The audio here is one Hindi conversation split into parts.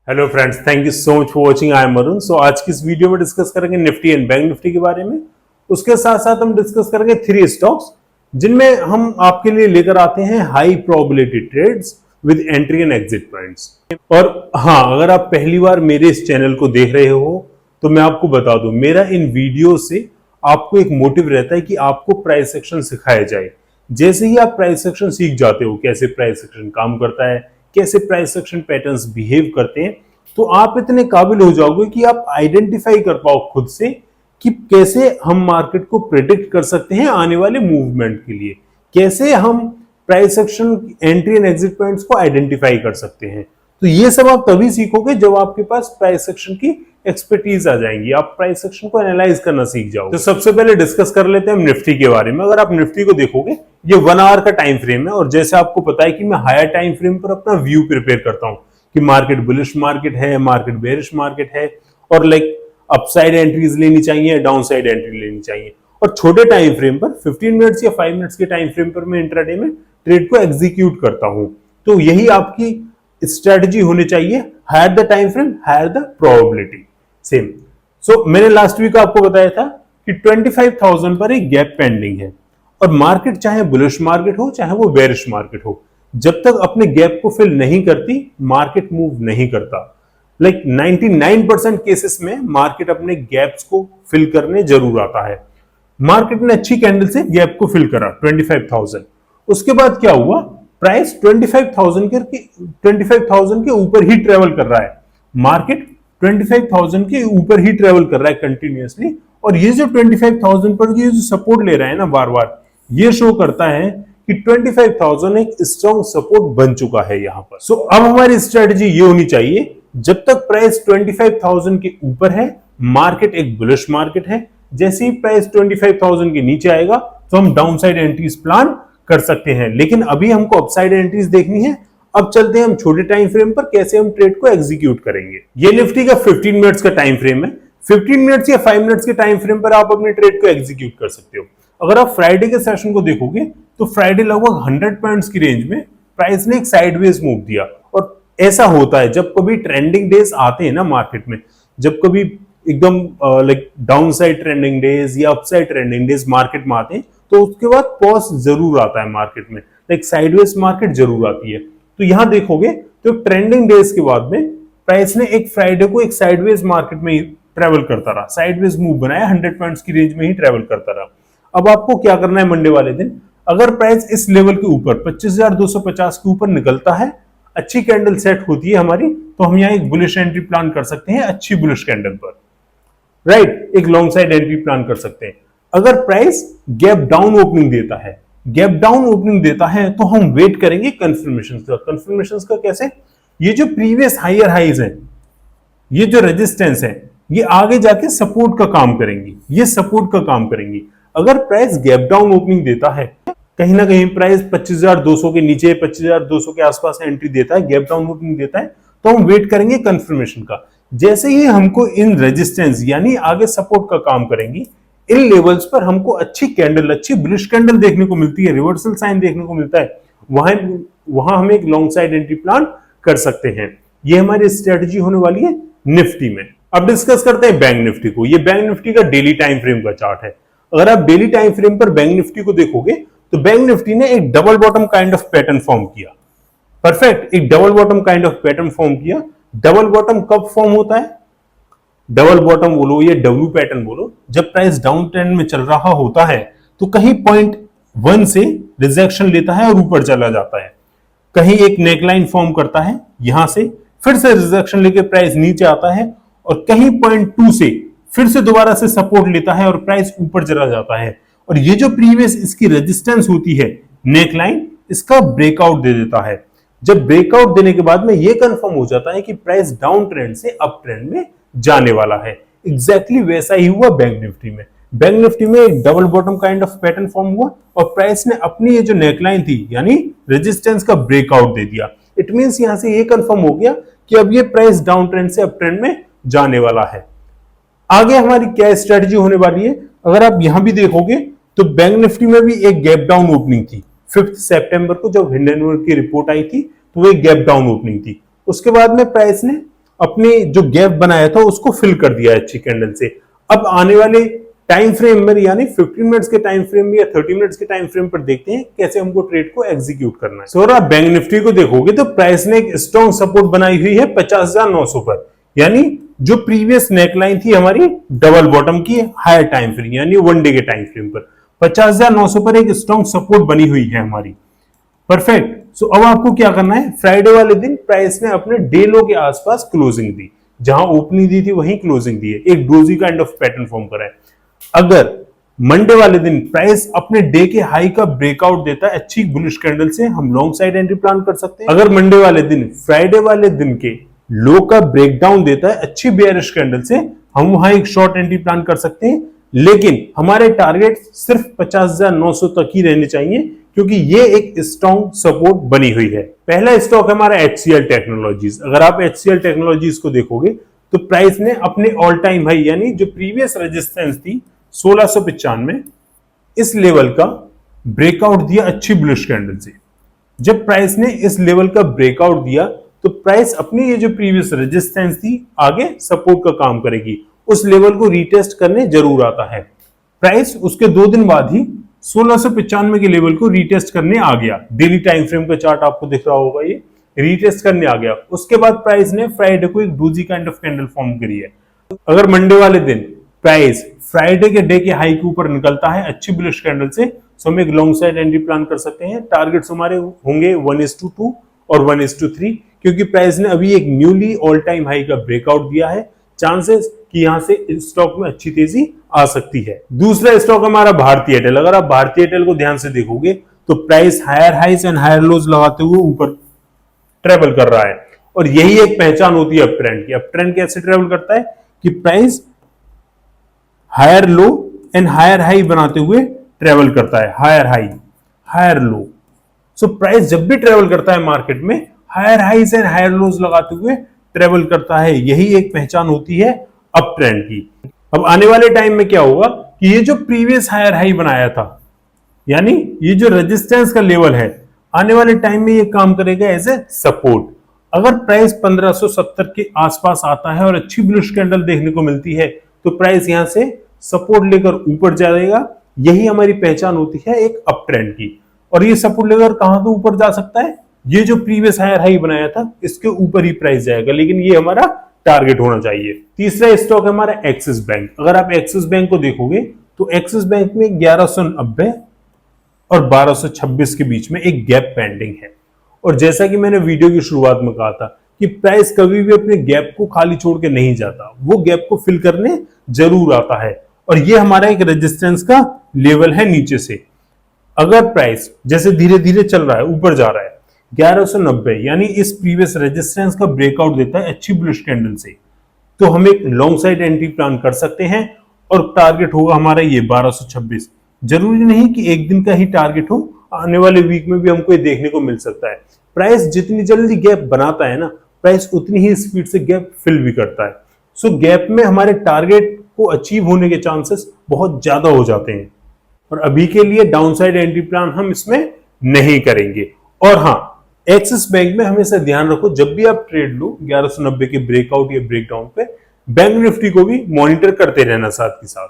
Hello friends, thank you so much for watching. I am Arun. So आज की इस वीडियो में डिस्कस करेंगे निफ्टी एंड बैंक निफ्टी के बारे में। उसके साथ साथ हम डिस्कस करेंगे 3 स्टॉक्स जिनमें हम आपके लिए लेकर आते हैं high probability trades with entry and exit points. और हाँ, अगर आप पहली बार मेरे इस चैनल को देख रहे हो तो मैं आपको बता दूं, मेरा इन वीडियो से आपको एक मोटिव रहता है कि आपको प्राइस एक्शन सिखाया जाए। जैसे ही आप प्राइस एक्शन सीख जाते हो, कैसे प्राइस एक्शन काम करता है, कैसे प्राइस एक्शन पैटर्न्स बिहेव करते हैं, तो आप इतने काबिल हो जाओगे कि आप आइडेंटिफाई कर पाओ खुद से कि कैसे हम मार्केट को प्रेडिक्ट कर सकते हैं आने वाले मूवमेंट के लिए, कैसे हम price action entry and exit points को आइडेंटिफाई कर सकते हैं। तो ये सब आप तभी सीखोगे जब आपके पास प्राइस एक्शन की एक्सपर्टीज आ जाएंगी, आप प्राइस एक्शन को एनालाइज करना सीख जाओगे। तो सबसे पहले डिस्कस कर लेते हैं हम निफ्टी के बारे में। अगर आप निफ्टी को देखोगे, ये 1 आवर का टाइम फ्रेम है और जैसे आपको पता है कि मैं हायर टाइम फ्रेम पर अपना व्यू प्रिपेयर करता हूं कि मार्केट बुलिश मार्केट है, मार्केट बेरिश मार्केट है, और अपसाइड एंट्रीज लेनी चाहिए, डाउन साइड एंट्री लेनी चाहिए। और छोटे टाइम फ्रेम पर 15 मिनट्स या 5 मिनट्स के टाइम फ्रेम पर मैं इंट्राडे में ट्रेड को एग्जीक्यूट करता हूं। तो यही आपकी स्ट्रेटजी होनी चाहिए, higher the time frame higher the probability. Same. So मैंने लास्ट वीक आपको बताया था कि 25,000 पर एक गैप पेंडिंग है और मार्केट चाहे बुलिश मार्केट हो चाहे वो बेरिश मार्केट हो, जब तक अपने गैप को फिल नहीं करती मार्केट मूव नहीं करता। 99% केसेस में मार्केट अपने गैप्स को फिल करने जरूर आता है। मार्केट ने अच्छी कैंडल से गैप को फिल करा 25,000। उसके बाद क्या हुआ, प्राइस 25,000 के ऊपर ही ट्रेवल कर रहा है। मार्केट 25,000 के ऊपर ही ट्रेवल कर रहा है कंटिन्यूअसली, और ये जो 25,000 पर ये जो सपोर्ट ले रहा है ना बार बार, ये शो करता है कि 25,000 एक स्ट्रॉन्ग सपोर्ट बन चुका है यहां पर। सो अब हमारी स्ट्रेटजी ये होनी चाहिए, जब तक प्राइस 25,000 के ऊपर है, मार्केट एक बुलिश मार्केट है, जैसे ही प्राइस 25,000 के नीचे आएगा तो हम डाउन साइड एंट्रीज प्लान कर सकते हैं। लेकिन अभी हमको अपसाइड एंट्रीज देखनी है। अब चलते हैं हम छोटे टाइम फ्रेम पर कैसे हम ट्रेड को एग्जीक्यूट करेंगे। ये निफ्टी का 15 मिनट्स का टाइम फ्रेम है। 15 मिनट्स या 5 मिनट्स के टाइम फ्रेम पर आप अपने ट्रेड को एग्जीक्यूट कर सकते हो। अगर आप फ्राइडे के सेशन को देखोगे तो फ्राइडे लगभग 100 पॉइंट्स की रेंज में प्राइस ने एक साइडवेज मूव दिया। और ऐसा होता है जब कभी ट्रेंडिंग डेज आते हैं ना मार्केट में, जब कभी एकदम डाउन साइड ट्रेंडिंग डेज या अपसाइड ट्रेंडिंग डेज मार्केट में आते हैं, तो उसके बाद पॉज जरूर आता है मार्केट में, साइडवेज मार्केट जरूर आती है। तो यहां देखोगे तो ट्रेंडिंग डेज के बाद में प्राइस ने एक फ्राइडे को एक साइडवेज मार्केट में ही ट्रेवल करता रहा, साइडवेज मूव बनाया, 100 पॉइंट्स की रेंज में ही ट्रेवल करता रहा। अब आपको क्या करना है, मंडे वाले दिन अगर प्राइस इस लेवल के ऊपर 25,250 के ऊपर निकलता है, अच्छी कैंडल सेट होती है हमारी, तो हम यहाँ एक बुलिश एंट्री प्लान कर सकते हैं अच्छी बुलिश कैंडल पर, राइट। एक लॉन्ग साइड एंट्री प्लान कर सकते हैं। अगर प्राइस गैप डाउन ओपनिंग देता है, गैप डाउन ओपनिंग देता है, तो हम वेट करेंगे कंफर्मेशन का। कंफर्मेशन का कैसे, ये जो प्रीवियस हायर हाइज है, ये जो रेजिस्टेंस है, ये आगे जाके सपोर्ट का काम करेंगी, ये सपोर्ट का काम करेंगी। अगर प्राइस गैप डाउन ओपनिंग देता है, कहीं ना कहीं प्राइस 25,200 के नीचे 25,200 के आसपास एंट्री देता है, गैप डाउन ओपनिंग देता है, तो हम वेट करेंगे कंफर्मेशन का। जैसे ही हमको इन रेजिस्टेंस यानी आगे सपोर्ट का काम करेंगी, इन लेवल्स पर हमको अच्छी कैंडल, अच्छी बुलिश कैंडल देखने को मिलती है, रिवर्सल साइन देखने को मिलता है, वहां हम एक लॉन्ग साइड एंट्री प्लान कर सकते हैं। ये हमारी स्ट्रेटजी होने वाली है निफ्टी में। अब डिस्कस करते हैं बैंक निफ्टी को। ये बैंक निफ्टी का डेली टाइम फ्रेम का चार्ट है। अगर आप डेली टाइम फ्रेम पर बैंक निफ्टी को देखोगे तो बैंक निफ्टी ने एक double bottom kind of pattern form किया। परफेक्ट, एक double bottom kind of pattern form किया। डबल बॉटम कब फॉर्म होता है, डबल बॉटम बोलो या डब्ल्यू पैटर्न बोलो, जब प्राइस डाउन ट्रेंड में चल रहा होता है तो कहीं पॉइंट 1 से रिजेक्शन लेता है और ऊपर चला जाता है, कहीं एक नेकलाइन फॉर्म करता है, यहां से फिर से रिजेक्शन लेके प्राइस नीचे आता है, और कहीं पॉइंट 2 से फिर से दोबारा से सपोर्ट लेता है और प्राइस ऊपर चला जाता है। और ये जो प्रीवियस इसकी रेजिस्टेंस होती है नेकलाइन, इसका ब्रेकआउट दे देता है। जब ब्रेकआउट देने के बाद में ये कंफर्म हो जाता है कि प्राइस डाउन ट्रेंड से अप ट्रेंड में जाने वाला है। एग्जैक्टली वैसा ही हुआ बैंक निफ्टी में। बैंक निफ्टी में एक double bottom kind of pattern form हुआ और प्राइस ने अपनी ये जो नेकलाइन थी यानी रेजिस्टेंस का ब्रेकआउट दे दिया। इट मींस यहां से ये कंफर्म हो गया कि अब ये प्राइस डाउन ट्रेंड से अप ट्रेंड में जाने वाला है। आगे हमारी क्या स्ट्रेटजी होने वाली है, अगर आप यहां भी देखोगे तो बैंक निफ्टी में भी एक गैप डाउन ओपनिंग थी 5 सितंबर को, जब हिंडनबर्ग की रिपोर्ट आई थी तो वो एक गैप डाउन ओपनिंग थी। उसके बाद में प्राइस ने अपने जो गैप बनाया था उसको फिल कर दिया है अच्छी कैंडल से। अब आने वाले टाइम फ्रेम में यानी 15 मिनट्स के टाइम फ्रेम में या 30 मिनट्स के टाइम फ्रेम पर देखते हैं कैसे हमको ट्रेड को एग्जीक्यूट करना है। सो आप बैंक निफ्टी को देखोगे तो प्राइस ने एक स्ट्रॉन्ग सपोर्ट बनाई हुई है 50,900 पर, यानी जो प्रीवियस नेकलाइन थी हमारी डबल बॉटम की हायर टाइम फ्रेम यानी वन डे के टाइम फ्रेम पर 50,900 पर एक स्ट्रॉन्ग सपोर्ट बनी हुई है हमारी। परफेक्ट। सो अब आपको क्या करना है, फ्राइडे वाले दिन प्राइस ने अपने डे लो के आसपास क्लोजिंग दी, जहां ओपनिंग दी थी वहीं क्लोजिंग दी है, एक doji kind of pattern form करा है। अगर मंडे वाले दिन प्राइस अपने डे के हाई का ब्रेकआउट देता है अच्छी बुलिश कैंडल से, हम लॉन्ग साइड एंट्री प्लान कर सकते हैं। अगर मंडे वाले दिन फ्राइडे वाले दिन के लो का ब्रेकडाउन देता है अच्छी बेयरिश कैंडल से, हम वहां एक शॉर्ट एंट्री प्लान कर सकते हैं, लेकिन हमारे टारगेट सिर्फ 50,900 तक ही रहने चाहिए क्योंकि ये एक स्ट्रॉन्ग सपोर्ट बनी हुई है। पहला स्टॉक है हमारा HCL टेक्नोलॉजीज। अगर आप HCL टेक्नोलॉजीज को देखोगे तो प्राइस ने अपने ऑल टाइम हाई यानी जो प्रीवियस रेजिस्टेंस थी 1695 इस लेवल का ब्रेकआउट दिया अच्छी बुलिश कैंडल से। जब प्राइस ने इस लेवल का ब्रेकआउट दिया तो प्राइस अपनी ये जो प्रीवियस रेजिस्टेंस थी आगे सपोर्ट का काम करेगी, उस लेवल को रीटेस्ट करने जरूर आता है। प्राइस उसके 2 दिन बाद ही 1695 के लेवल को रीटेस्ट करने आ गया। डेली टाइम फ्रेम का चार्ट आपको दिख रहा होगा, ये रीटेस्ट करने आ गया। उसके बाद प्राइस ने फ्राइडे को एक doji kind of candle form करी है। अगर मंडे वाले दिन प्राइस फ्राइडे के डे के हाई के ऊपर निकलता है अच्छी बुलिश कैंडल से, तो हम एक लॉन्ग साइड एंट्री प्लान कर सकते हैं। टारगेट्स हमारे होंगे 1:2 और 1:3 क्योंकि प्राइस ने अभी एक न्यूली ऑल टाइम हाई का ब्रेकआउट दिया है, चांसेस कि यहां से स्टॉक में अच्छी तेजी आ सकती है। दूसरा स्टॉक हमारा भारती एयरटेल। अगर आप भारती एयरटेल को ध्यान से देखोगे तो price higher highs and higher lows लगाते हुए ऊपर ट्रेवल कर रहा है और यही एक पहचान होती है अप ट्रेंड की। अप ट्रेंड कैसे ट्रेवल करता है कि price higher low and higher high बनाते हुए ट्रेवल करता है, higher high higher low. So price जब भी ट्रेवल करता है मार्केट में higher highs and higher lows लगाते हुए ट्रेवल करता है, यही एक पहचान होती है अप ट्रेंड की। अब आने वाले टाइम में क्या होगा कि ये जो प्रीवियस हायर हाई बनाया था यानी ये जो रेजिस्टेंस का लेवल है, आने वाले टाइम में ये काम करेगा एज ए सपोर्ट। अगर प्राइस 1570 के आसपास आता है और अच्छी बुलिश कैंडल देखने को मिलती है तो प्राइस यहां से सपोर्ट लेकर ऊपर जाएगा, यही हमारी पहचान होती है एक अप ट्रेंड की। और ये सपोर्ट लेकर कहां तो ऊपर जा सकता है, ये जो प्रीवियस हायर हाई बनाया था इसके ऊपर ही प्राइस जाएगा, लेकिन ये हमारा टारगेट होना चाहिए। तीसरा स्टॉक है हमारा एक्सिस बैंक। अगर आप एक्सिस बैंक को देखोगे तो एक्सिस बैंक में 1190 और 1226 के बीच में एक गैप पेंडिंग है। और जैसा कि मैंने वीडियो की शुरुआत में कहा था कि प्राइस कभी भी अपने गैप को खाली छोड़ के नहीं जाता, वो गैप को फिल करने जरूर आता है और ये हमारा एक रेजिस्टेंस का लेवल है नीचे से। अगर प्राइस जैसे धीरे धीरे चल रहा है ऊपर जा रहा है 1190 यानी इस प्रीवियस रेजिस्टेंस का ब्रेकआउट देता है अच्छी बुलिश कैंडल से, तो हम एक लॉन्ग साइड एंट्री प्लान कर सकते हैं और टारगेट होगा हमारा ये 1226। जरूरी नहीं कि एक दिन का ही टारगेट हो, आने वाले वीक में भी हमको ये देखने को मिल सकता है। प्राइस जितनी जल्दी गैप बनाता है ना, प्राइस उतनी ही स्पीड से गैप फिल भी करता है। सो गैप में हमारे टारगेट को अचीव होने के चांसेस बहुत ज्यादा हो जाते हैं और अभी के लिए डाउनसाइड एंट्री प्लान हम इसमें नहीं करेंगे। और हाँ, एक्सिस बैंक में हमेशा ध्यान रखो जब भी आप ट्रेड लो 1190 के ब्रेकआउट या ब्रेकडाउन पे बैंक निफ्टी को भी मॉनिटर करते रहना साथ के साथ।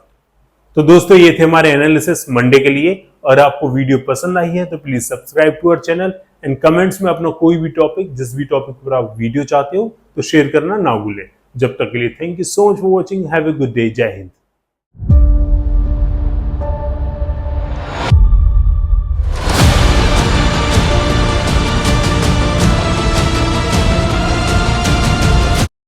तो दोस्तों ये थे हमारे एनालिसिस मंडे के लिए। और आपको वीडियो पसंद आई है तो please subscribe to our channel and comments में अपना कोई भी टॉपिक, जिस भी टॉपिक पर आप वीडियो चाहते हो तो शेयर करना ना भूलें। जब तक के लिए thank you so much for watching, have a good day, जय हिंद।